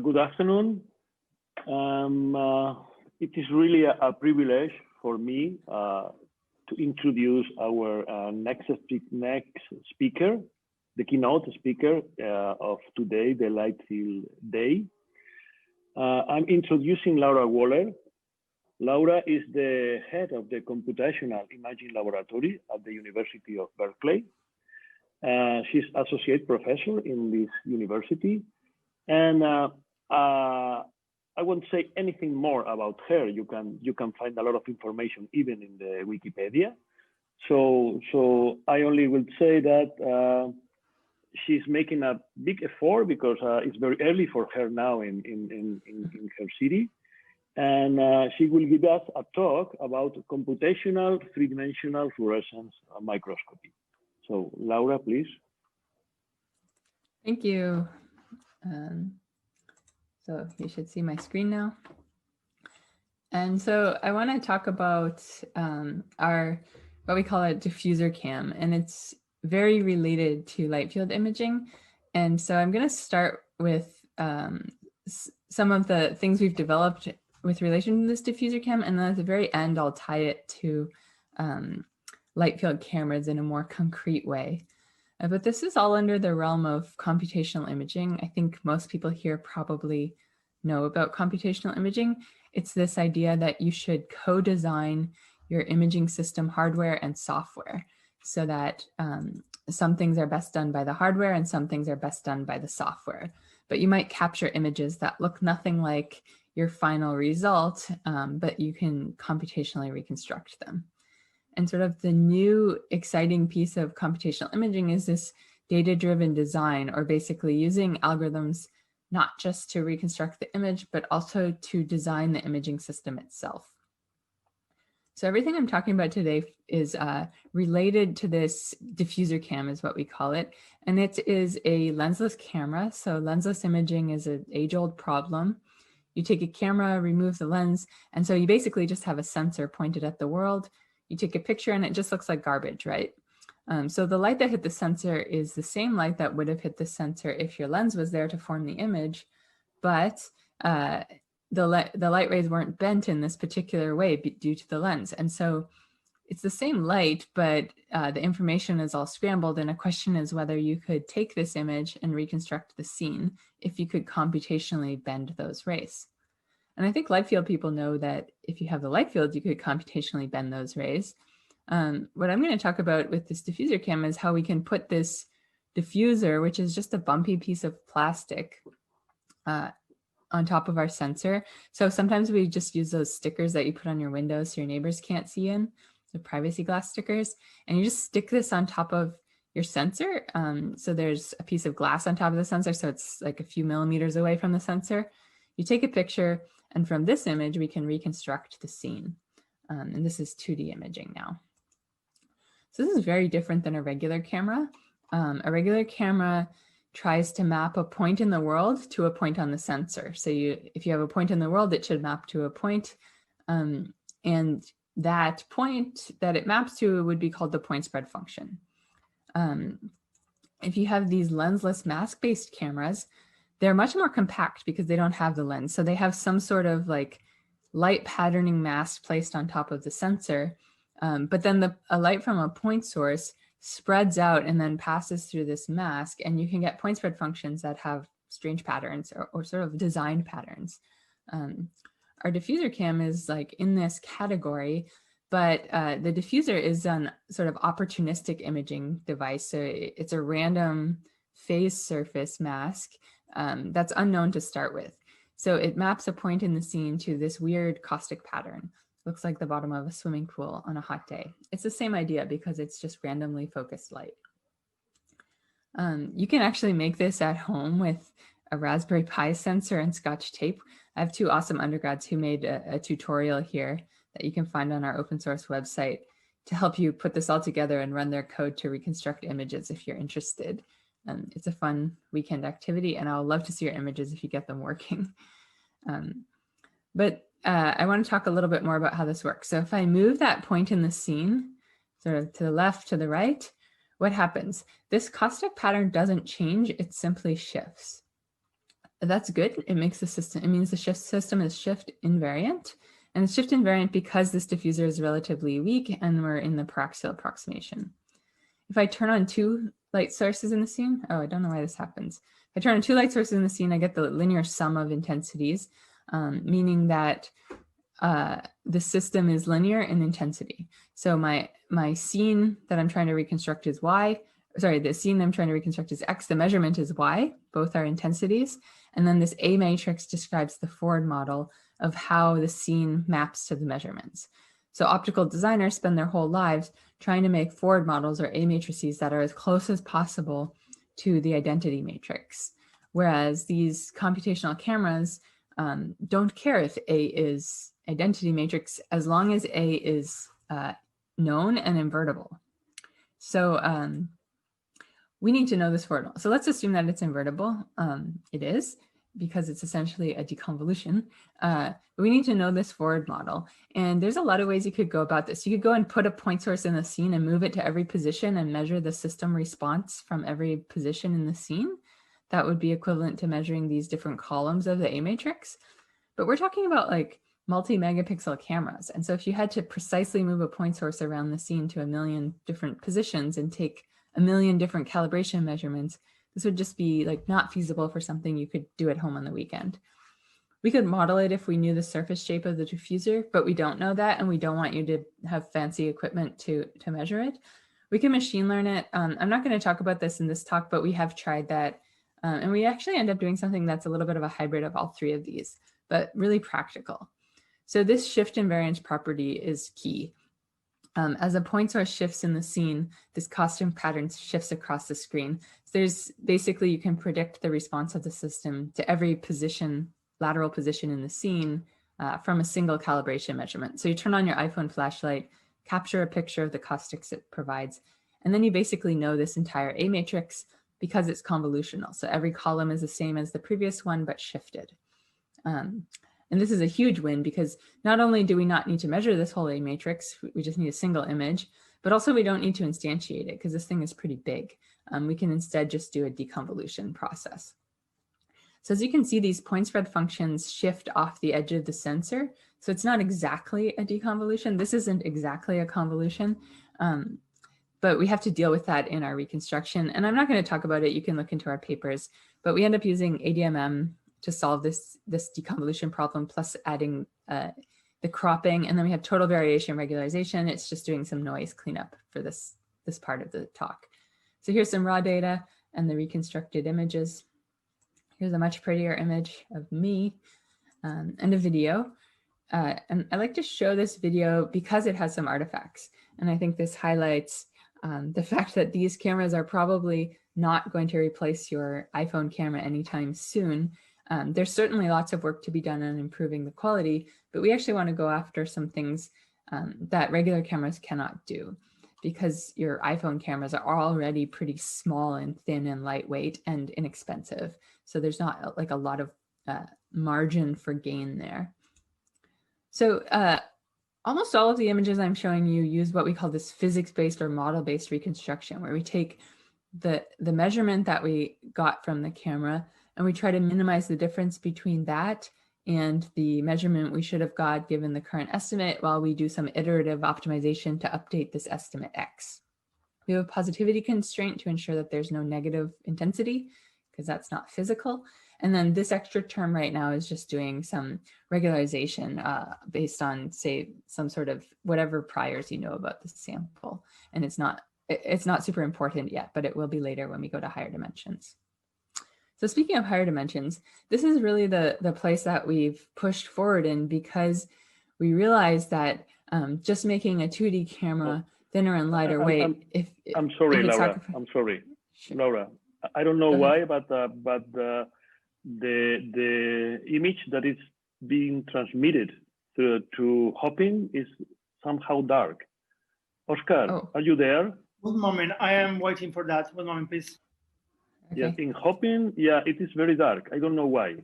Good afternoon. It is really a privilege for me to introduce our next speaker, the keynote speaker of today, the Light Field Day. I'm introducing Laura Waller. Laura is the head of the Computational Imaging Laboratory at the University of Berkeley. She's associate professor in this university. And I won't say anything more about her. You can find a lot of information even in the Wikipedia. So I only will say that she's making a big effort because it's very early for her now in her city. And she will give us a talk about computational three-dimensional fluorescence microscopy. So Laura, please. Thank you. So you should see my screen now. And so I want to talk about what we call a diffuser cam, and it's very related to light field imaging. And so I'm going to start with some of the things we've developed with relation to this diffuser cam, and then at the very end, I'll tie it to light field cameras in a more concrete way. But this is all under the realm of computational imaging. I think most people here probably know about computational imaging. It's this idea that you should co-design your imaging system hardware and software so that some things are best done by the hardware and some things are best done by the software. But you might capture images that look nothing like your final result, but you can computationally reconstruct them. And sort of the new exciting piece of computational imaging is this data-driven design, or basically using algorithms not just to reconstruct the image, but also to design the imaging system itself. So everything I'm talking about today is related to this diffuser cam, is what we call it. And it is a lensless camera. So lensless imaging is an age-old problem. You take a camera, remove the lens, and so you basically just have a sensor pointed at the world. You take a picture and it just looks like garbage, right? So the light that hit the sensor is the same light that would have hit the sensor if your lens was there to form the image, but the light rays weren't bent in this particular way due to the lens. And so it's the same light, but the information is all scrambled, and a question is whether you could take this image and reconstruct the scene if you could computationally bend those rays. And I think light field people know that if you have the light field, you could computationally bend those rays. What I'm going to talk about with this diffuser cam is how we can put this diffuser, which is just a bumpy piece of plastic, on top of our sensor. So sometimes we just use those stickers that you put on your windows so your neighbors can't see in, the privacy glass stickers, and you just stick this on top of your sensor. So there's a piece of glass on top of the sensor, so it's like a few millimeters away from the sensor. You take a picture, and from this image, we can reconstruct the scene. And this is 2D imaging now. So this is very different than a regular camera. A regular camera tries to map a point in the world to a point on the sensor. So if you have a point in the world, it should map to a point. And that point that it maps to would be called the point spread function. If you have these lensless mask-based cameras, they're much more compact because they don't have the lens. So they have some sort of like light patterning mask placed on top of the sensor. But then a light from a point source spreads out and then passes through this mask, and you can get point spread functions that have strange patterns or sort of designed patterns. Our diffuser cam is like in this category, but the diffuser is a sort of opportunistic imaging device. So it's a random phase surface mask that's unknown to start with. So it maps a point in the scene to this weird caustic pattern. Looks like the bottom of a swimming pool on a hot day. It's the same idea because it's just randomly focused light. You can actually make this at home with a Raspberry Pi sensor and Scotch tape. I have two awesome undergrads who made a tutorial here that you can find on our open source website to help you put this all together and run their code to reconstruct images if you're interested. It's a fun weekend activity, and I'll love to see your images if you get them working. I want to talk a little bit more about how this works. So if I move that point in the scene, sort of to the left, to the right, what happens? This caustic pattern doesn't change, it simply shifts. That's good. It makes the system, it means the system is shift invariant. And it's shift invariant because this diffuser is relatively weak and we're in the paraxial approximation. If I turn on 2 light sources in the scene, oh, I don't know why this happens. If I turn on 2 light sources in the scene, I get the linear sum of intensities, meaning that the system is linear in intensity. So my scene that I'm trying to reconstruct is Y. Sorry, the scene I'm trying to reconstruct is X. The measurement is Y. Both are intensities. And then this A matrix describes the forward model of how the scene maps to the measurements. So optical designers spend their whole lives trying to make forward models or A matrices that are as close as possible to the identity matrix. Whereas these computational cameras don't care if A is identity matrix as long as A is known and invertible. So we need to know this forward model. So let's assume that it's invertible. It is, because it's essentially a deconvolution. But we need to know this forward model. And there's a lot of ways you could go about this. You could go and put a point source in the scene and move it to every position and measure the system response from every position in the scene. That would be equivalent to measuring these different columns of the A matrix. But we're talking about like multi-megapixel cameras. And so if you had to precisely move a point source around the scene to 1 million different positions and take 1 million different calibration measurements, this would just be like not feasible for something you could do at home on the weekend. We could model it if we knew the surface shape of the diffuser, but we don't know that, and we don't want you to have fancy equipment to measure it. We can machine learn it. I'm not going to talk about this in this talk, but we have tried that. And we actually end up doing something that's a little bit of a hybrid of all 3 of these, but really practical. So this shift invariance property is key. As a point source shifts in the scene, this costume pattern shifts across the screen. So there's basically, you can predict the response of the system to every position, lateral position in the scene from a single calibration measurement. So you turn on your iPhone flashlight, capture a picture of the caustics it provides, and then you basically know this entire A matrix because it's convolutional. So every column is the same as the previous one, but shifted. And this is a huge win because not only do we not need to measure this whole A matrix, we just need a single image, but also we don't need to instantiate it because this thing is pretty big. We can instead just do a deconvolution process. So as you can see, these point spread functions shift off the edge of the sensor. So it's not exactly a deconvolution. This isn't exactly a convolution, but we have to deal with that in our reconstruction. And I'm not going to talk about it. You can look into our papers, but we end up using ADMM to solve this deconvolution problem, plus adding the cropping. And then we have total variation regularization. It's just doing some noise cleanup for this part of the talk. So here's some raw data and the reconstructed images. Here's a much prettier image of me and a video. And I like to show this video because it has some artifacts. And I think this highlights the fact that these cameras are probably not going to replace your iPhone camera anytime soon. There's certainly lots of work to be done on improving the quality, but we actually want to go after some things that regular cameras cannot do, because your iPhone cameras are already pretty small and thin and lightweight and inexpensive. So there's not like a lot of margin for gain there. So almost all of the images I'm showing you use what we call this physics-based or model-based reconstruction, where we take the measurement that we got from the camera and we try to minimize the difference between that and the measurement we should have got given the current estimate, while we do some iterative optimization to update this estimate X. We have a positivity constraint to ensure that there's no negative intensity, because that's not physical. And then this extra term right now is just doing some regularization based on, say, some sort of whatever priors you know about the sample. And it's not super important yet, but it will be later when we go to higher dimensions. So speaking of higher dimensions, this is really the place that we've pushed forward in, because we realized that just making a 2D camera thinner and lighter weight. I'm sorry, Laura. I'm sorry, Sure. Laura. I don't know why, but the image that is being transmitted to Hopping is somehow dark. Oscar, Are you there? One moment, I am waiting for that. One moment, please. Okay. Yes, in Hopping, yeah, it is very dark. I don't know why.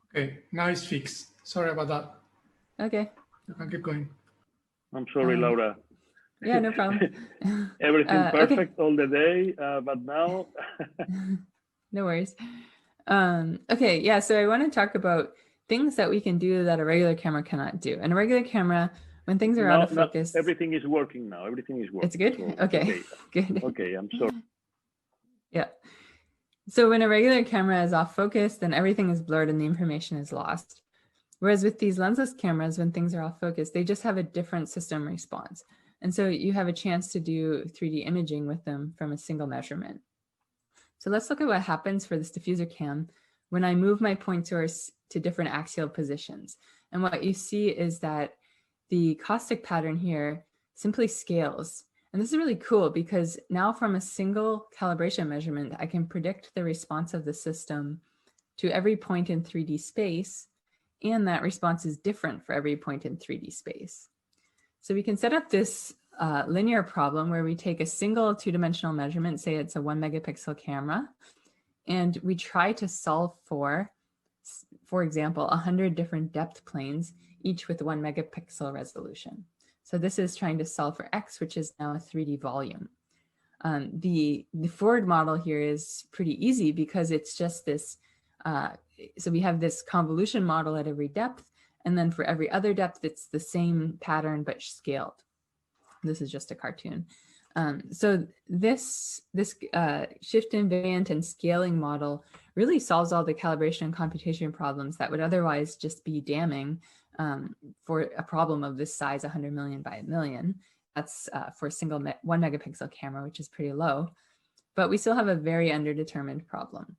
Okay, now it's fixed. Sorry about that. Okay. You can keep going. I'm sorry, Laura. Yeah, no problem. Everything perfect okay. all the day, but now. No worries. Okay, yeah, so I want to talk about things that we can do that a regular camera cannot do. And a regular camera, when things are out of focus, everything is working now. Everything is working. It's good? So okay, good. Okay, I'm sorry. Yeah. So when a regular camera is off focus, then everything is blurred and the information is lost. Whereas with these lensless cameras, when things are off focus, they just have a different system response. And so you have a chance to do 3D imaging with them from a single measurement. So let's look at what happens for this diffuser cam when I move my point source to different axial positions. And what you see is that the caustic pattern here simply scales. And this is really cool because now from a single calibration measurement, I can predict the response of the system to every point in 3D space, and that response is different for every point in 3D space. So we can set up this linear problem where we take a single two-dimensional measurement, say it's a 1 megapixel camera, and we try to solve for example, 100 different depth planes, each with 1 megapixel resolution. So this is trying to solve for X, which is now a 3D volume. The forward model here is pretty easy because it's just this, so we have this convolution model at every depth, and then for every other depth, it's the same pattern but scaled. This is just a cartoon. So this shift invariant and scaling model really solves all the calibration and computation problems that would otherwise just be damning for a problem of this size, 100 million by a million. That's for a single 1 megapixel camera, which is pretty low, but we still have a very underdetermined problem.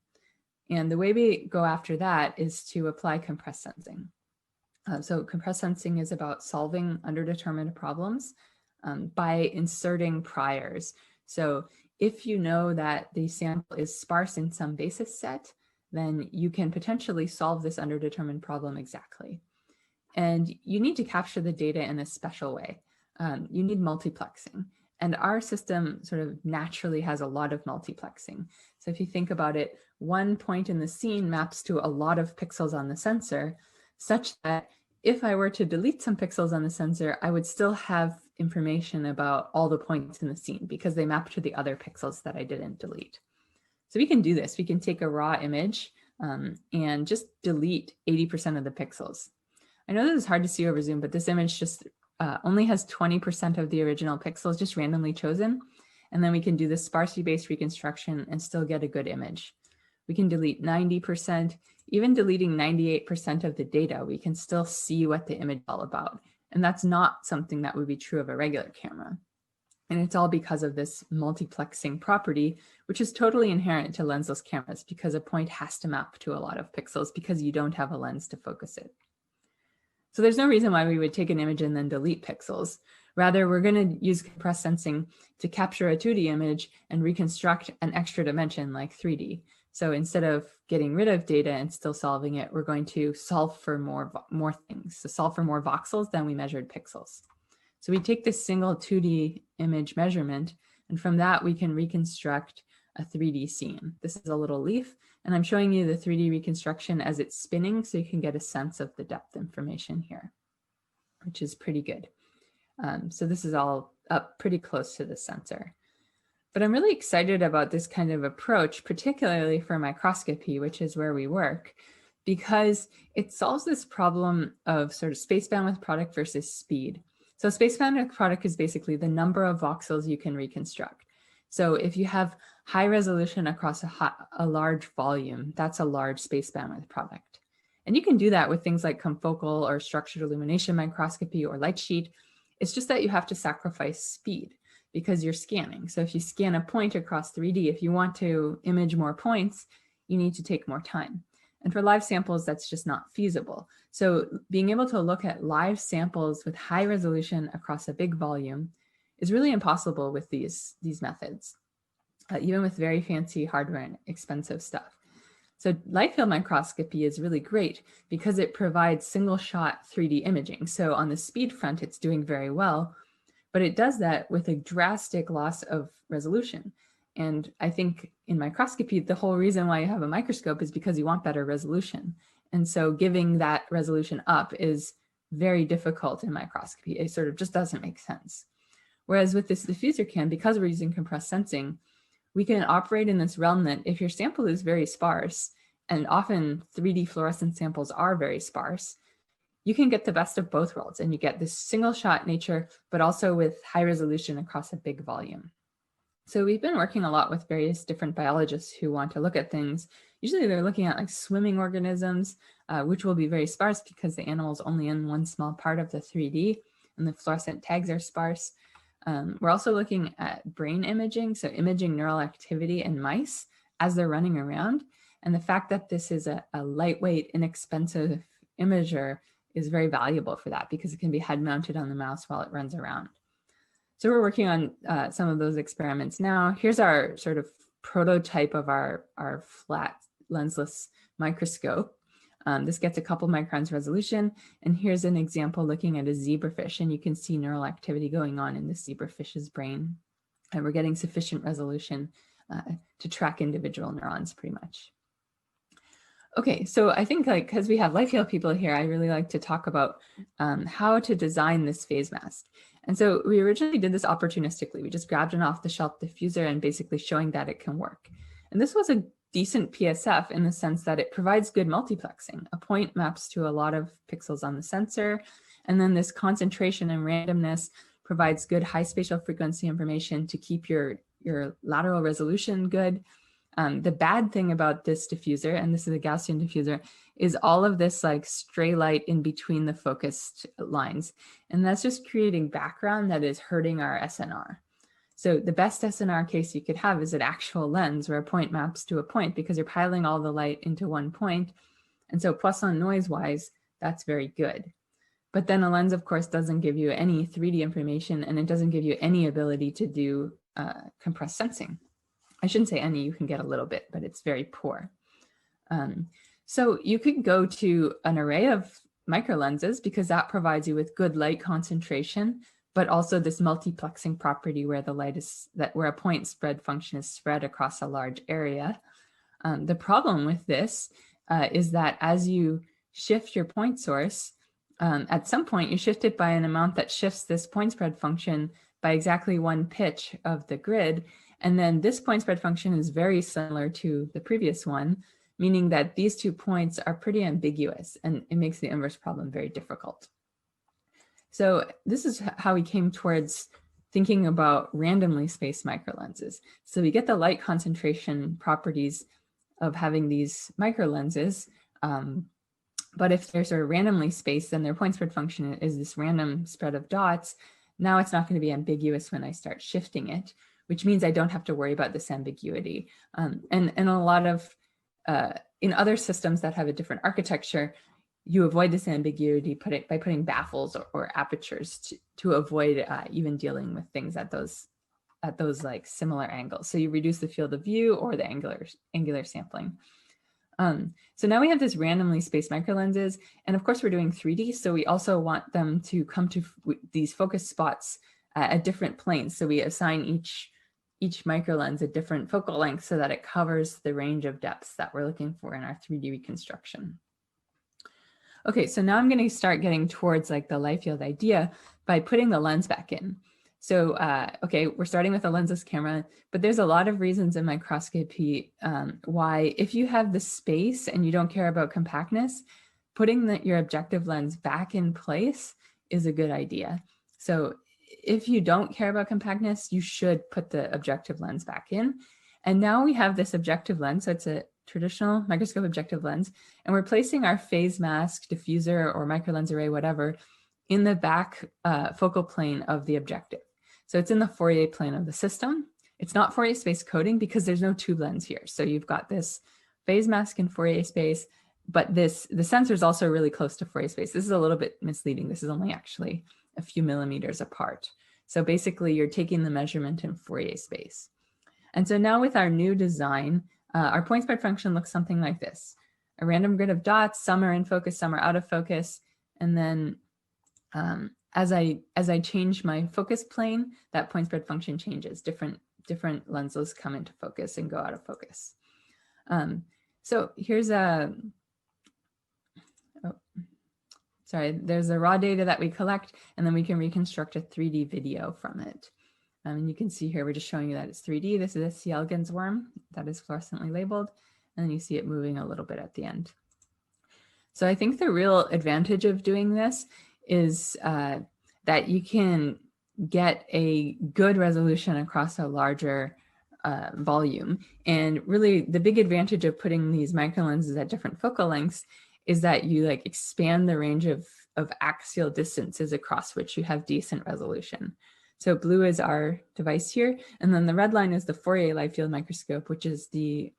And the way we go after that is to apply compressed sensing. So compressed sensing is about solving underdetermined problems by inserting priors. So if you know that the sample is sparse in some basis set, then you can potentially solve this underdetermined problem exactly. And you need to capture the data in a special way. You need multiplexing. And our system sort of naturally has a lot of multiplexing. So if you think about it, one point in the scene maps to a lot of pixels on the sensor, such that if I were to delete some pixels on the sensor, I would still have information about all the points in the scene because they map to the other pixels that I didn't delete. So we can do this. We can take a raw image and just delete 80% of the pixels. I know this is hard to see over Zoom, but this image just only has 20% of the original pixels just randomly chosen. And then we can do the sparsity-based reconstruction and still get a good image. We can delete 90%, even deleting 98% of the data, we can still see what the image is all about. And that's not something that would be true of a regular camera. And it's all because of this multiplexing property, which is totally inherent to lensless cameras because a point has to map to a lot of pixels because you don't have a lens to focus it. So there's no reason why we would take an image and then delete pixels. Rather, we're going to use compressed sensing to capture a 2D image and reconstruct an extra dimension like 3D. So instead of getting rid of data and still solving it, we're going to solve for more things. So solve for more voxels than we measured pixels. So we take this single 2D image measurement, and from that we can reconstruct a 3D scene. This is a little leaf, and I'm showing you the 3D reconstruction as it's spinning so you can get a sense of the depth information here, which is pretty good. So this is all up pretty close to the sensor. But I'm really excited about this kind of approach, particularly for microscopy, which is where we work, because it solves this problem of sort of space bandwidth product versus speed. So space bandwidth product is basically the number of voxels you can reconstruct. So if you have high resolution across a large volume, that's a large space bandwidth product. And you can do that with things like confocal or structured illumination microscopy or light sheet. It's just that you have to sacrifice speed because you're scanning. So if you scan a point across 3D, if you want to image more points, you need to take more time. And for live samples, that's just not feasible. So being able to look at live samples with high resolution across a big volume is really impossible with these methods, even with very fancy hardware and expensive stuff. So light field microscopy is really great because it provides single shot 3D imaging. So on the speed front, it's doing very well, but it does that with a drastic loss of resolution. And I think in microscopy, the whole reason why you have a microscope is because you want better resolution. And so giving that resolution up is very difficult in microscopy. It sort of just doesn't make sense. Whereas with this diffuser cam, because we're using compressed sensing, we can operate in this realm that if your sample is very sparse and often 3D fluorescence samples are very sparse, you can get the best of both worlds, and you get this single shot nature, but also with high resolution across a big volume. So we've been working a lot with various different biologists who want to look at things. Usually they're looking at like swimming organisms, which will be very sparse because the animal's only in one small part of the 3D and the fluorescent tags are sparse. We're also looking at brain imaging, so imaging neural activity in mice as they're running around. And the fact that this is a lightweight, inexpensive imager is very valuable for that because it can be head mounted on the mouse while it runs around. So we're working on some of those experiments now. Here's our sort of prototype of our flat lensless microscope. This gets a couple microns resolution. And here's an example looking at a zebrafish, and you can see neural activity going on in the zebrafish's brain. And we're getting sufficient resolution to track individual neurons pretty much. Okay, so I think like because we have life field people here, I really like to talk about how to design this phase mask. And so we originally did this opportunistically. We just grabbed an off-the-shelf diffuser and basically showing that it can work. And this was a decent PSF in the sense that it provides good multiplexing. A point maps to a lot of pixels on the sensor, and then this concentration and randomness provides good high spatial frequency information to keep your lateral resolution good. The bad thing about this diffuser, and this is a Gaussian diffuser, is all of this like stray light in between the focused lines. And that's just creating background that is hurting our SNR. So the best SNR case you could have is an actual lens where a point maps to a point because you're piling all the light into one point. And so Poisson noise wise, that's very good. But then a lens, of course, doesn't give you any 3D information, and it doesn't give you any ability to do compressed sensing. I shouldn't say any, you can get a little bit, but it's very poor. So you could go to an array of micro lenses because that provides you with good light concentration, but also this multiplexing property where the light is, where a point spread function is spread across a large area. The problem with this is that as you shift your point source, at some point you shift it by an amount that shifts this point spread function by exactly one pitch of the grid. And then this point spread function is very similar to the previous one, meaning that these 2 points are pretty ambiguous, and it makes the inverse problem very difficult. So this is how we came towards thinking about randomly spaced microlenses. So we get the light concentration properties of having these microlenses, but if they're sort of randomly spaced, then their point spread function is this random spread of dots. Now it's not going to be ambiguous when I start shifting it, which means I don't have to worry about this ambiguity. And a lot of, in other systems that have a different architecture, you avoid this ambiguity by putting baffles or apertures to avoid even dealing with things at those like similar angles. So you reduce the field of view or the angular sampling. So now we have this randomly spaced microlenses, and of course we're doing 3D, so we also want them to come to these focus spots at different planes. So we assign each microlens a different focal length so that it covers the range of depths that we're looking for in our 3D reconstruction. Okay, so now I'm going to start getting towards like the life field idea by putting the lens back in. So, okay, we're starting with a lensless camera, but there's a lot of reasons in microscopy why if you have the space and you don't care about compactness, putting your objective lens back in place is a good idea. So if you don't care about compactness, you should put the objective lens back in. And now we have this objective lens, so it's a traditional microscope objective lens, and we're placing our phase mask, diffuser, or microlens array, whatever, in the back focal plane of the objective. So it's in the Fourier plane of the system. It's not Fourier space coding because there's no tube lens here. So you've got this phase mask in Fourier space, but the sensor is also really close to Fourier space. This is a little bit misleading. This is only actually a few millimeters apart. So basically you're taking the measurement in Fourier space. And so now with our new design, our point spread function looks something like this. A random grid of dots, some are in focus, some are out of focus. And then as I change my focus plane, that point spread function changes. Different lenses come into focus and go out of focus. So here's there's the raw data that we collect, and then we can reconstruct a 3D video from it. And you can see here, we're just showing you that it's 3D. This is a C. elegans worm that is fluorescently labeled. and then you see it moving a little bit at the end. So I think the real advantage of doing this is that you can get a good resolution across a larger volume. And really the big advantage of putting these microlenses at different focal lengths is that you like expand the range of axial distances across which you have decent resolution. So blue is our device here, and then the red line is the Fourier light field microscope, which is the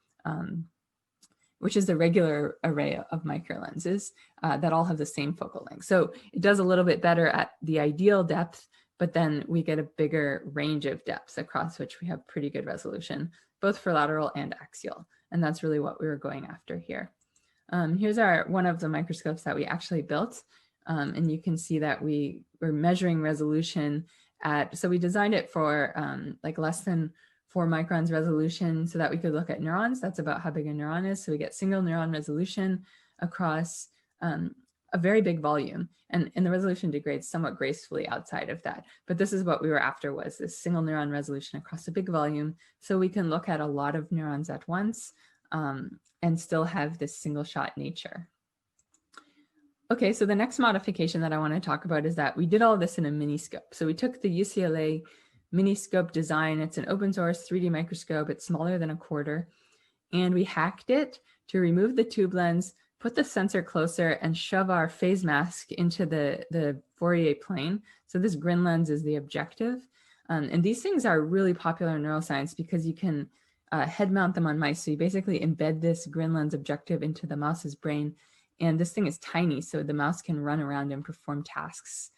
regular array of microlenses that all have the same focal length. So it does a little bit better at the ideal depth, but then we get a bigger range of depths across which we have pretty good resolution, both for lateral and axial. And that's really what we were going after here. Here's one of the microscopes that we actually built. And you can see that we were measuring resolution so we designed it for like less than 4 microns resolution so that we could look at neurons. That's about how big a neuron is. So we get single neuron resolution across a very big volume, and the resolution degrades somewhat gracefully outside of that. But this is what we were after, was this single neuron resolution across a big volume, so we can look at a lot of neurons at once and still have this single shot nature. Okay, so the next modification that I want to talk about is that we did all this in a Miniscope. So we took the UCLA Miniscope design. It's an open source 3D microscope. It's smaller than a quarter. And we hacked it to remove the tube lens, put the sensor closer, and shove our phase mask into the Fourier plane. So this grin lens is the objective. And these things are really popular in neuroscience because you can head mount them on mice. So you basically embed this grin lens objective into the mouse's brain. And this thing is tiny, so the mouse can run around and perform tasks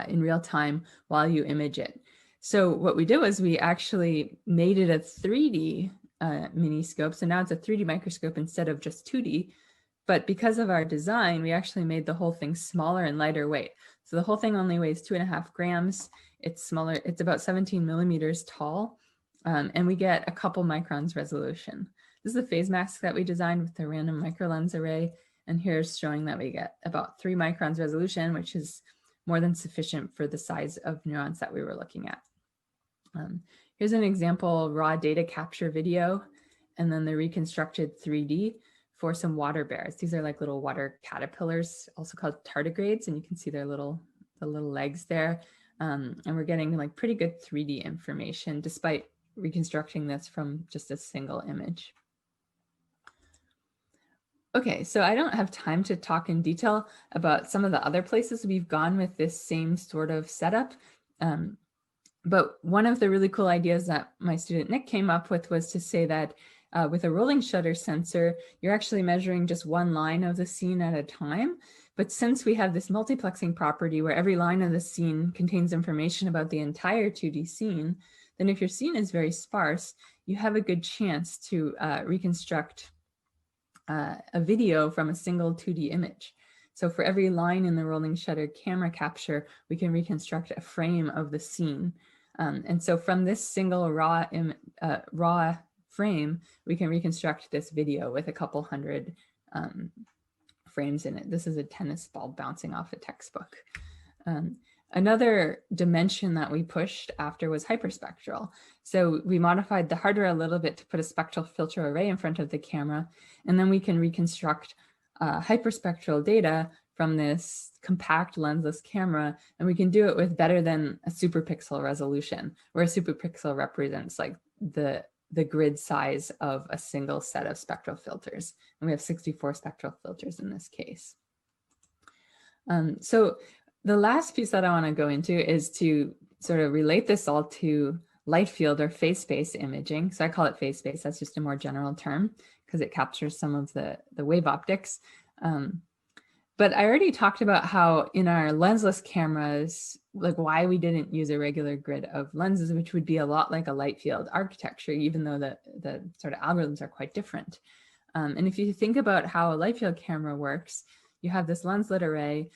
in real time while you image it. So what we did was we actually made it a 3D Miniscope. So now it's a 3D microscope instead of just 2D. But because of our design, we actually made the whole thing smaller and lighter weight. So the whole thing only weighs 2.5 grams. It's smaller. It's about 17 millimeters tall. And we get a couple microns resolution. This is the phase mask that we designed with the random microlens array. And here's showing that we get about 3 microns resolution, which is more than sufficient for the size of neurons that we were looking at. Here's an example raw data capture video, and then the reconstructed 3D for some water bears. These are like little water caterpillars, also called tardigrades, and you can see the little legs there. And we're getting like pretty good 3D information despite reconstructing this from just a single image. Okay, so I don't have time to talk in detail about some of the other places we've gone with this same sort of setup. But one of the really cool ideas that my student Nick came up with was to say that with a rolling shutter sensor, you're actually measuring just one line of the scene at a time. But since we have this multiplexing property where every line of the scene contains information about the entire 2D scene, then if your scene is very sparse, you have a good chance to reconstruct a video from a single 2D image. So for every line in the rolling shutter camera capture, we can reconstruct a frame of the scene. And so from this single raw frame, we can reconstruct this video with a couple hundred frames in it. This is a tennis ball bouncing off a textbook. Another dimension that we pushed after was hyperspectral. So we modified the hardware a little bit to put a spectral filter array in front of the camera, and then we can reconstruct hyperspectral data from this compact lensless camera, and we can do it with better than a superpixel resolution, where a superpixel represents like the grid size of a single set of spectral filters. And we have 64 spectral filters in this case. So the last piece that I want to go into is to sort of relate this all to light field or phase space imaging. So I call it phase space. That's just a more general term because it captures some of the wave optics. But I already talked about how in our lensless cameras, like why we didn't use a regular grid of lenses, which would be a lot like a light field architecture, even though the sort of algorithms are quite different. And if you think about how a light field camera works, you have this lenslet array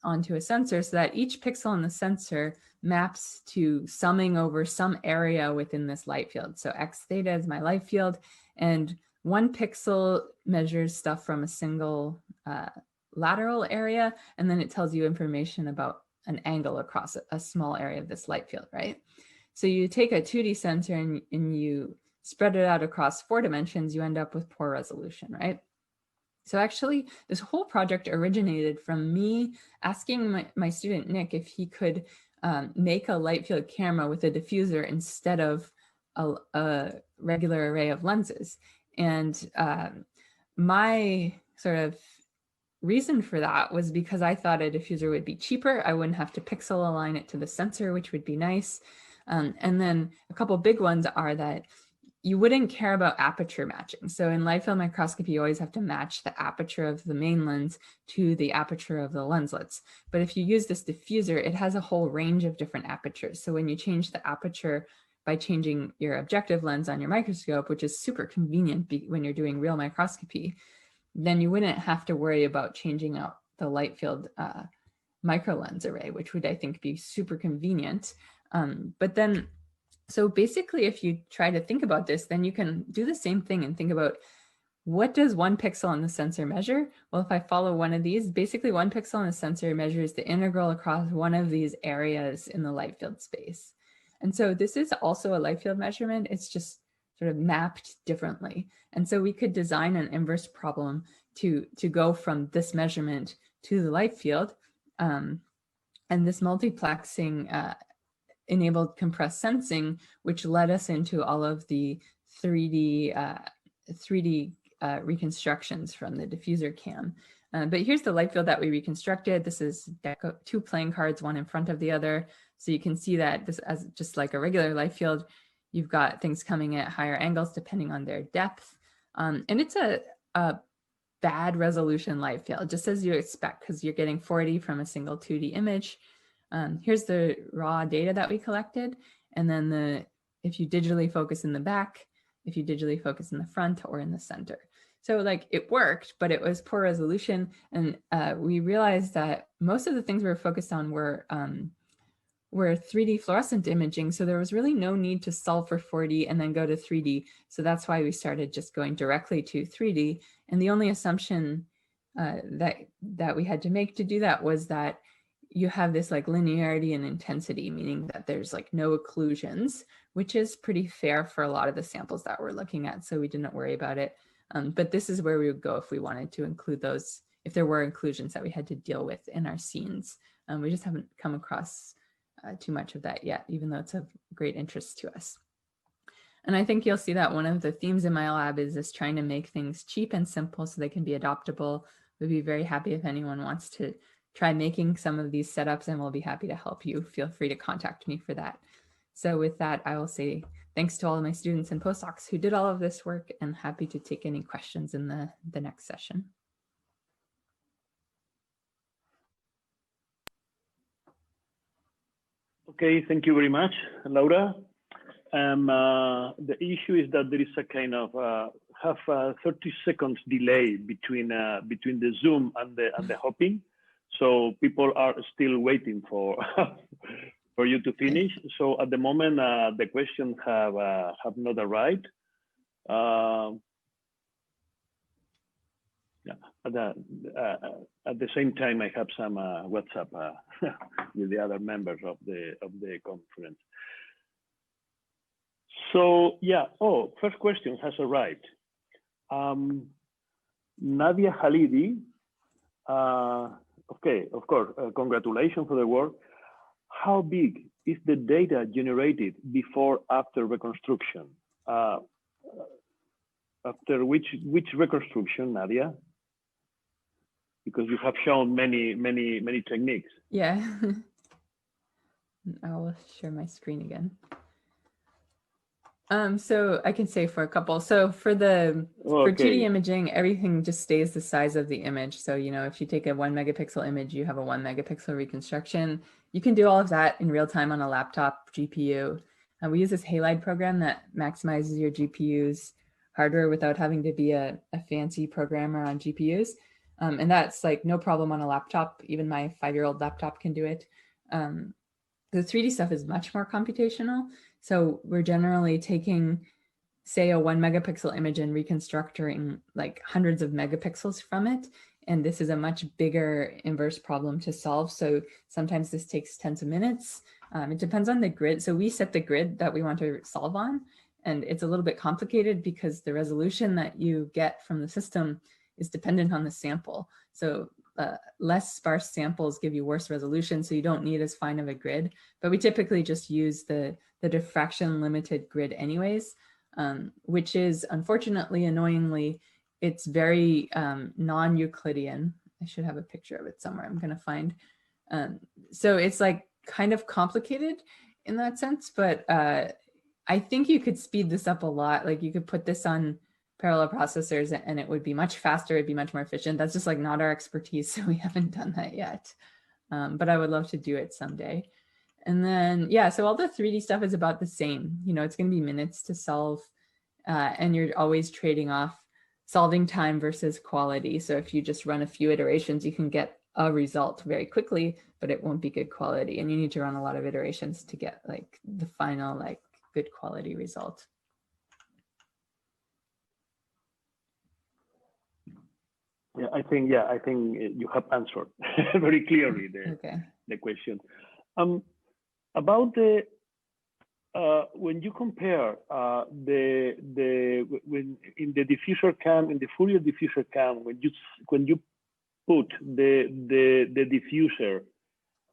onto a sensor so that each pixel in the sensor maps to summing over some area within this light field. So X theta is my light field, and one pixel measures stuff from a single lateral area, and then it tells you information about an angle across a small area of this light field, right? So you take a 2D sensor and you spread it out across 4 dimensions, you end up with poor resolution, right? So actually, this whole project originated from me asking my student Nick if he could make a light field camera with a diffuser instead of a regular array of lenses. And my sort of reason for that was because I thought a diffuser would be cheaper. I wouldn't have to pixel align it to the sensor, which would be nice. And then a couple big ones are that you wouldn't care about aperture matching. So in light field microscopy, you always have to match the aperture of the main lens to the aperture of the lenslets. But if you use this diffuser, it has a whole range of different apertures. So when you change the aperture by changing your objective lens on your microscope, which is super convenient when you're doing real microscopy, then you wouldn't have to worry about changing out the light field micro lens array, which would, I think, be super convenient. But then, so basically, if you try to think about this, then you can do the same thing and think about what does 1 pixel on the sensor measure? Well, if I follow one of these, basically 1 pixel on the sensor measures the integral across one of these areas in the light field space. And so this is also a light field measurement. It's just sort of mapped differently. And so we could design an inverse problem to go from this measurement to the light field. And this multiplexing enabled compressed sensing, which led us into all of the 3D reconstructions from the diffuser cam. But here's the light field that we reconstructed. This is 2 playing cards, one in front of the other. So you can see that this, as just like a regular light field, you've got things coming at higher angles depending on their depth. And it's a bad resolution light field, just as you expect, because you're getting 40 from a single 2D image. Here's the raw data that we collected. And then if you digitally focus in the back, if you digitally focus in the front or in the center. So like it worked, but it was poor resolution. And we realized that most of the things we were focused on were 3D fluorescent imaging. So there was really no need to solve for 4D and then go to 3D. So that's why we started just going directly to 3D. And the only assumption that we had to make to do that was that you have this like linearity and intensity, meaning that there's like no occlusions, which is pretty fair for a lot of the samples that we're looking at. So we didn't worry about it. But this is where we would go if we wanted to include those, if there were inclusions that we had to deal with in our scenes. We just haven't come across too much of that yet, even though it's of great interest to us. And I think you'll see that one of the themes in my lab is this trying to make things cheap and simple so they can be adoptable. We'd be very happy if anyone wants to try making some of these setups, and we'll be happy to help you. Feel free to contact me for that. So with that, I will say thanks to all of my students and postdocs who did all of this work, and happy to take any questions in the next session. Okay, thank you very much, Laura. The issue is that there is a kind of have a 30 seconds delay between the Zoom and the hopping, so people are still waiting for for you to finish. So at the moment, the questions have not arrived. Yeah, at the same time, I have some WhatsApp with the other members of the conference. So yeah, first question has arrived. Nadia Halidi, okay, of course, congratulations for the work. How big is the data generated before after reconstruction? After which reconstruction, Nadia? Because you have shown many techniques. Yeah, I'll share my screen again. So I can say for a couple. So for the for 2D imaging, everything just stays the size of the image. So, you know, if you take a 1 megapixel image, you have a 1 megapixel reconstruction. You can do all of that in real time on a laptop GPU. We use this halide program that maximizes your GPU's hardware without having to be a fancy programmer on GPUs. And that's like no problem on a laptop. Even my 5-year-old laptop can do it. The 3D stuff is much more computational. So we're generally taking, say, a 1 megapixel image and reconstructing like hundreds of megapixels from it. And this is a much bigger inverse problem to solve. So sometimes this takes tens of minutes. It depends on the grid. So we set the grid that we want to solve on. And it's a little bit complicated because the resolution that you get from the system is dependent on the sample. So less sparse samples give you worse resolution, so you don't need as fine of a grid. But we typically just use the diffraction limited grid anyways, which is unfortunately, annoyingly, it's very non-Euclidean. I should have a picture of it somewhere. I'm going to find. So it's like kind of complicated in that sense, but I think you could speed this up a lot. Like you could put this on parallel processors and it would be much faster. It'd be much more efficient. That's just like not our expertise. So we haven't done that yet, but I would love to do it someday. And then, yeah, so all the 3D stuff is about the same. You know, it's going to be minutes to solve and you're always trading off solving time versus quality. So if you just run a few iterations, you can get a result very quickly, but it won't be good quality. And you need to run a lot of iterations to get like the final like good quality result. Yeah, I think you have answered very clearly the question. About the when you compare when in the diffuser cam, in the Fourier diffuser cam, when you put the diffuser,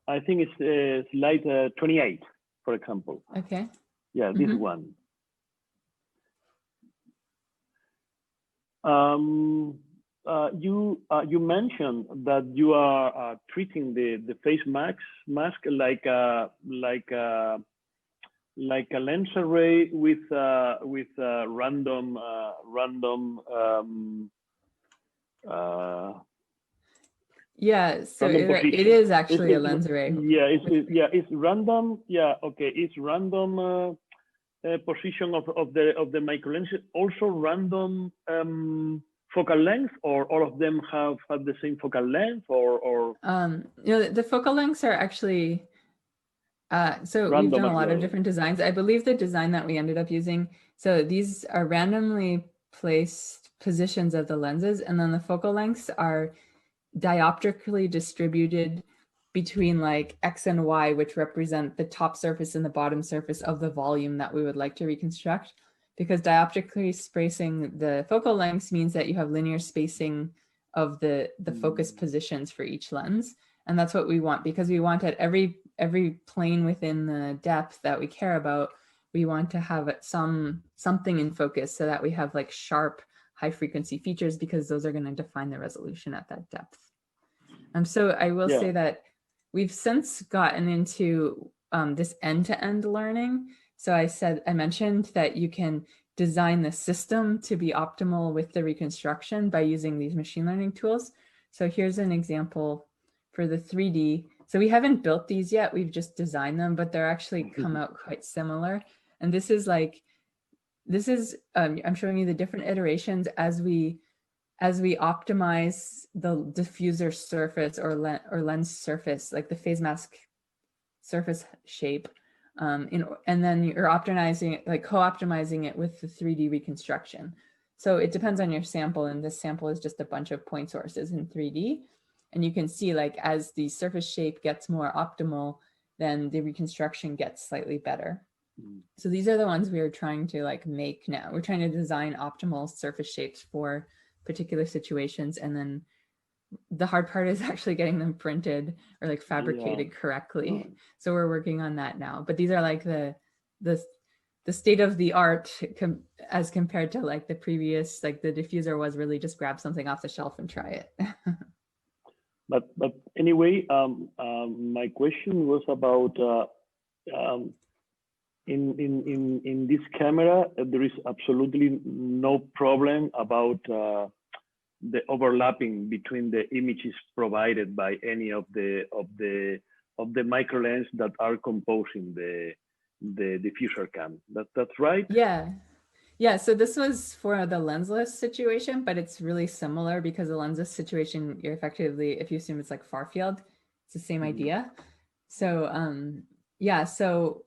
I think it's slide 28, for example. Okay. Yeah, this one. You mentioned that you are treating the face mask like a lens array with random yeah, so it is actually a lens array. Yeah, it's random. Yeah, okay, it's random position of the micro lens. Also random focal length, or all of them have the same focal length, or you know, the focal lengths are actually so we've done a lot of different designs. I believe the design that we ended up using, so these are randomly placed positions of the lenses, and then the focal lengths are dioptrically distributed between like X and Y, which represent the top surface and the bottom surface of the volume that we would like to reconstruct. Because dioptrically spacing the focal lengths means that you have linear spacing of the focus positions for each lens. And that's what we want, because we want at every plane within the depth that we care about, we want to have something in focus so that we have like sharp high frequency features, because those are going to define the resolution at that depth. So I will say that we've since gotten into this end-to-end learning. So I mentioned that you can design the system to be optimal with the reconstruction by using these machine learning tools. So here's an example for the 3D. So we haven't built these yet, we've just designed them, but they're actually come out quite similar. And this is I'm showing you the different iterations as we optimize the diffuser surface or lens surface, like the phase mask surface shape. And then you're optimizing it, like co-optimizing it with the 3D reconstruction. So it depends on your sample, and this sample is just a bunch of point sources in 3D. And you can see like as the surface shape gets more optimal, then the reconstruction gets slightly better. So these are the ones we are trying to like make now. We're trying to design optimal surface shapes for particular situations, and then the hard part is actually getting them printed or like fabricated correctly. So we're working on that now. But these are like the state of the art as compared to like the previous, like the diffuser was really just grab something off the shelf and try it. But anyway, my question was about in this camera, there is absolutely no problem about the overlapping between the images provided by any of the micro lens that are composing the diffuser cam. That's right? Yeah. So this was for the lensless situation, but it's really similar because the lensless situation, you're effectively, if you assume it's like far field, it's the same idea. So yeah, so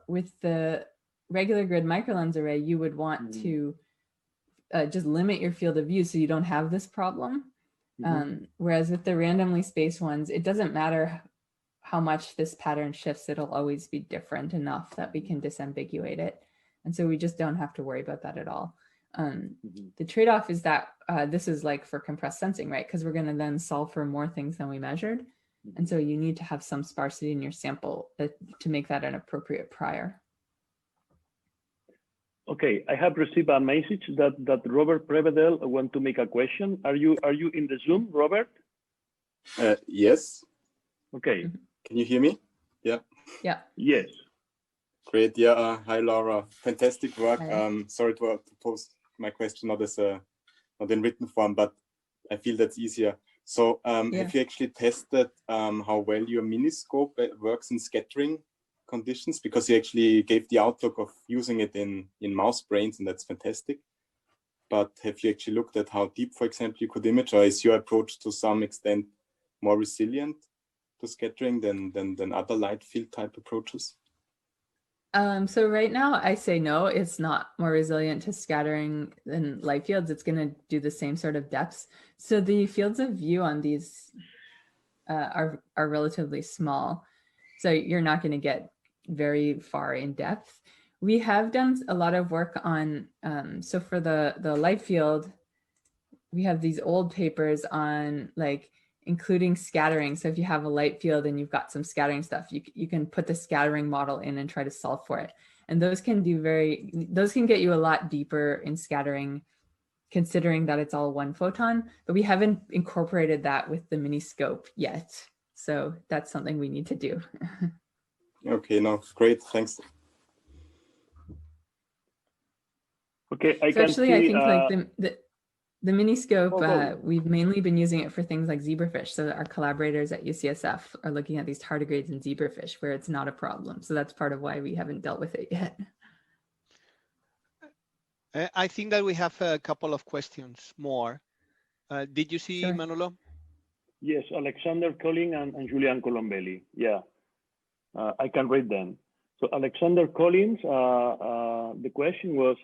with the regular grid microlens array, you would want to just limit your field of view so you don't have this problem. Whereas with the randomly spaced ones, it doesn't matter how much this pattern shifts, it'll always be different enough that we can disambiguate it. And so we just don't have to worry about that at all. The trade-off is that this is like for compressed sensing, right? Because we're going to then solve for more things than we measured. And so you need to have some sparsity in your sample to make that an appropriate prior. Okay, I have received a message that Robert Prevedel want to make a question. Are you in the Zoom, Robert? Yes. Okay. Can you hear me? Yeah. Yeah. Yes. Great. Yeah. Hi, Laura. Fantastic work. Hi. Sorry to post my question not in written form, but I feel that's easier. So have you actually tested how well your Miniscope works in scattering conditions? Because you actually gave the outlook of using it in mouse brains, and that's fantastic. But have you actually looked at how deep, for example, you could image, or is your approach to some extent more resilient to scattering than other light field type approaches? So right now I say no, it's not more resilient to scattering than light fields. It's going to do the same sort of depths. So the fields of view on these are relatively small. So you're not going to get very far in depth. We have done a lot of work on, so for the light field, we have these old papers on like including scattering. So if you have a light field and you've got some scattering stuff, you can put the scattering model in and try to solve for it. And those can get you a lot deeper in scattering, considering that it's all one photon, but we haven't incorporated that with the Miniscope yet. So that's something we need to do. Okay, no, great, thanks. Okay, I think like the Miniscope, we've mainly been using it for things like zebrafish. So our collaborators at UCSF are looking at these tardigrades in zebrafish where it's not a problem. So that's part of why we haven't dealt with it yet. I think that we have a couple of questions more. Did you see, Sure. Manolo? Yes, Alexander Collin and Julian Colombelli. Yeah, I can read them. So Alexander Collins, the question was,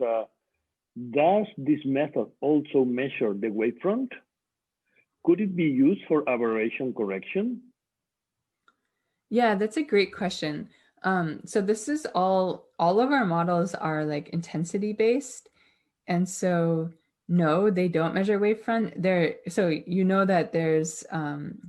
does this method also measure the wavefront? Could it be used for aberration correction? Yeah, that's a great question. So this is all of our models are like intensity based. And so no, they don't measure wavefront. So you know that there's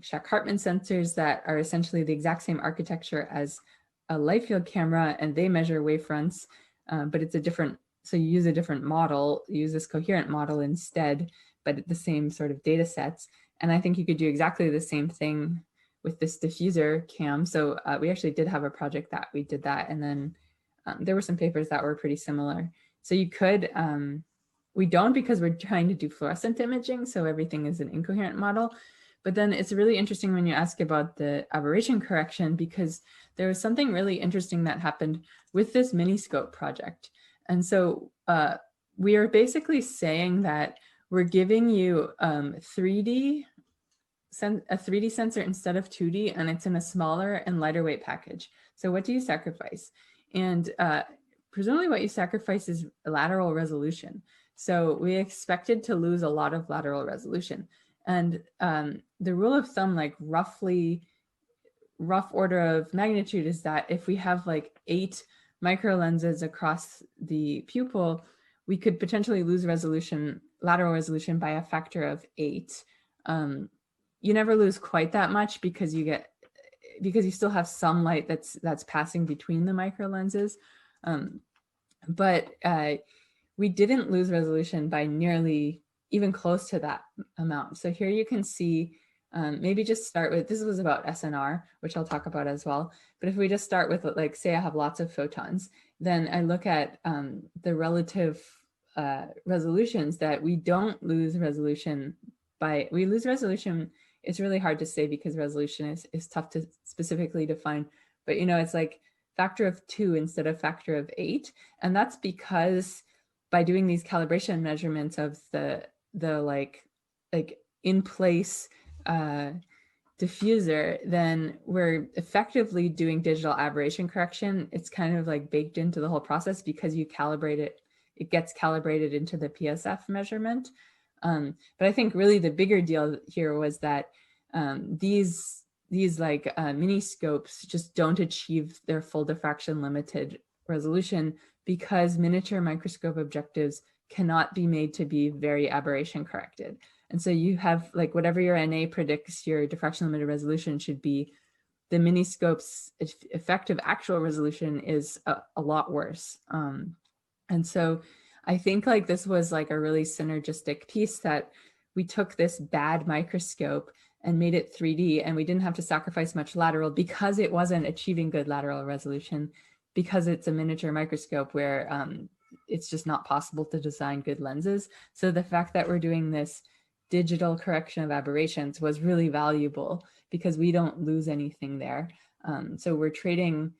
Shack-Hartman sensors that are essentially the exact same architecture as a light field camera, and they measure wavefronts, but it's a different, so you use a different model, you use this coherent model instead, but the same sort of data sets. And I think you could do exactly the same thing with this diffuser cam. So we actually did have a project that we did that. And then there were some papers that were pretty similar. So you could, we don't because we're trying to do fluorescent imaging. So everything is an incoherent model. But then it's really interesting when you ask about the aberration correction, because there was something really interesting that happened with this Miniscope project. And so we are basically saying that we're giving you a 3D sensor instead of 2D, and it's in a smaller and lighter weight package. So what do you sacrifice? And presumably what you sacrifice is lateral resolution. So we expected to lose a lot of lateral resolution. And the rule of thumb, like rough order of magnitude, is that if we have like 8 micro lenses across the pupil, we could potentially lose lateral resolution by a factor of 8. You never lose quite that much because you still have some light that's passing between the micro lenses. But we didn't lose resolution by nearly even close to that amount. So here you can see, maybe just start with, this was about SNR, which I'll talk about as well. But if we just start with, like, say I have lots of photons, then I look at the relative resolutions that we don't lose resolution by. We lose resolution, it's really hard to say because resolution is tough to specifically define, but you know, it's like factor of 2 instead of factor of 8. And that's because by doing these calibration measurements of the like in place diffuser, then we're effectively doing digital aberration correction. It's kind of like baked into the whole process because you calibrate it, it gets calibrated into the PSF measurement. But I think really the bigger deal here was that these like Miniscopes just don't achieve their full diffraction limited resolution because miniature microscope objectives cannot be made to be very aberration corrected. And so you have like whatever your NA predicts your diffraction limited resolution should be, the Miniscope's effective actual resolution is a lot worse. And so I think like this was like a really synergistic piece that we took this bad microscope and made it 3D, and we didn't have to sacrifice much lateral because it wasn't achieving good lateral resolution, because it's a miniature microscope where it's just not possible to design good lenses. So the fact that we're doing this digital correction of aberrations was really valuable because we don't lose anything there. So we're trading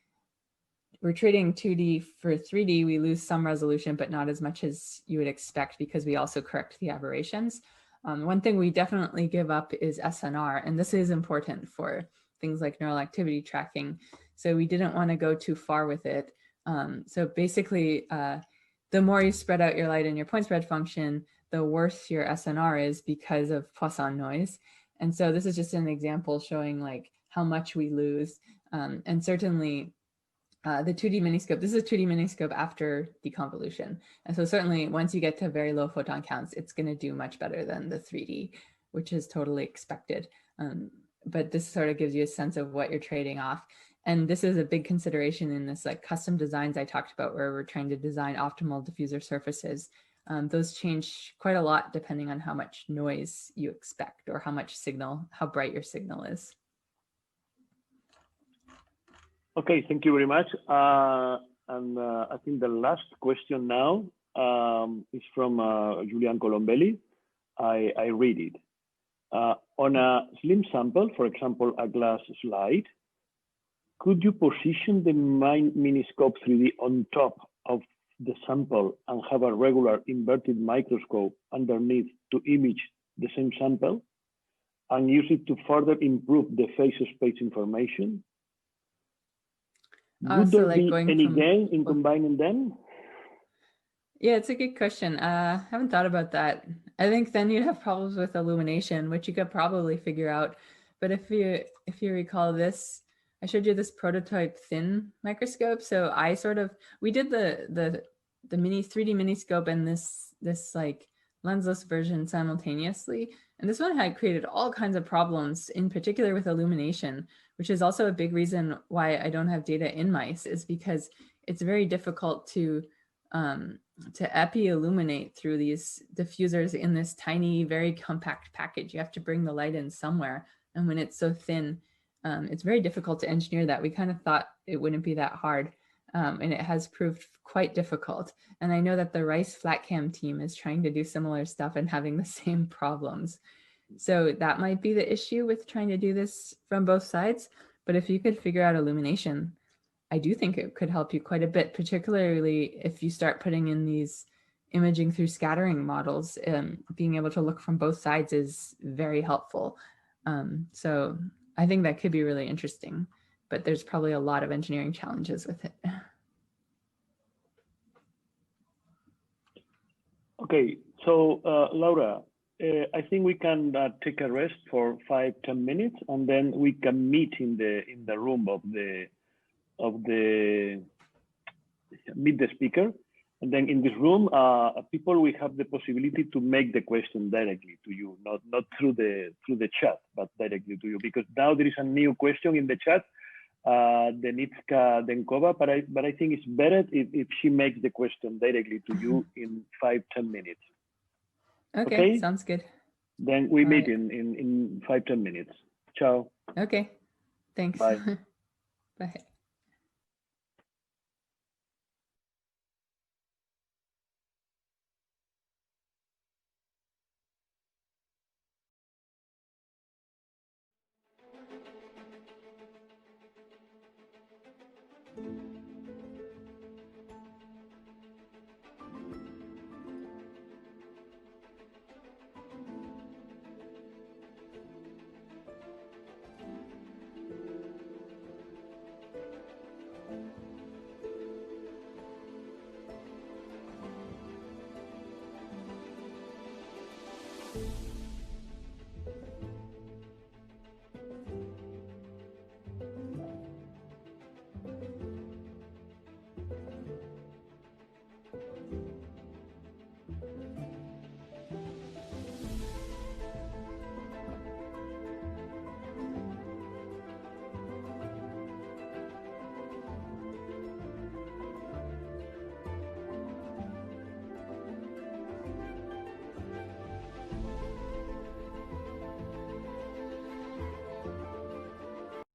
2D for 3D. We lose some resolution, but not as much as you would expect because we also correct the aberrations. One thing we definitely give up is SNR, and this is important for things like neural activity tracking. So we didn't want to go too far with it. So basically, the more you spread out your light in your point spread function, the worse your SNR is because of Poisson noise. And so this is just an example showing like how much we lose. And certainly the 2D Miniscope, this is a 2D Miniscope after deconvolution. And so certainly once you get to very low photon counts, it's going to do much better than the 3D, which is totally expected. But this sort of gives you a sense of what you're trading off. And this is a big consideration in this like custom designs I talked about, where we're trying to design optimal diffuser surfaces. Those change quite a lot depending on how much noise you expect or how much signal, how bright your signal is. Okay, thank you very much. And I think the last question now is from Julian Colombelli. I read it. On a slim sample, for example, a glass slide, could you position the Miniscope 3D on top of the sample and have a regular inverted microscope underneath to image the same sample and use it to further improve the phase space information? Would So there like be any gain in combining them? Yeah, it's a good question. I haven't thought about that. I think then you'd have problems with illumination, which you could probably figure out. But if you recall this, I showed you this prototype thin microscope. So we did the mini 3D Miniscope and this like lensless version simultaneously. And this one had created all kinds of problems, in particular with illumination, which is also a big reason why I don't have data in mice, is because it's very difficult to epi-illuminate through these diffusers in this tiny, very compact package. You have to bring the light in somewhere. And when it's so thin, it's very difficult to engineer that. We kind of thought it wouldn't be that hard. And it has proved quite difficult. And I know that the Rice FlatCam team is trying to do similar stuff and having the same problems. So that might be the issue with trying to do this from both sides. But if you could figure out illumination, I do think it could help you quite a bit, particularly if you start putting in these imaging through scattering models. Being able to look from both sides is very helpful. So I think that could be really interesting, but there's probably a lot of engineering challenges with it. Okay, so Laura, I think we can take a rest for 5-10 minutes, and then we can meet in the room meet the speaker. And then in this room, people will have the possibility to make the question directly to you, not through the chat, but directly to you. Because now there is a new question in the chat, Denitska Denkova, but I think it's better if she makes the question directly to you in 5-10 minutes. Okay, sounds good. Then we meet in 5-10 minutes. Ciao. Okay, thanks. Bye. Bye.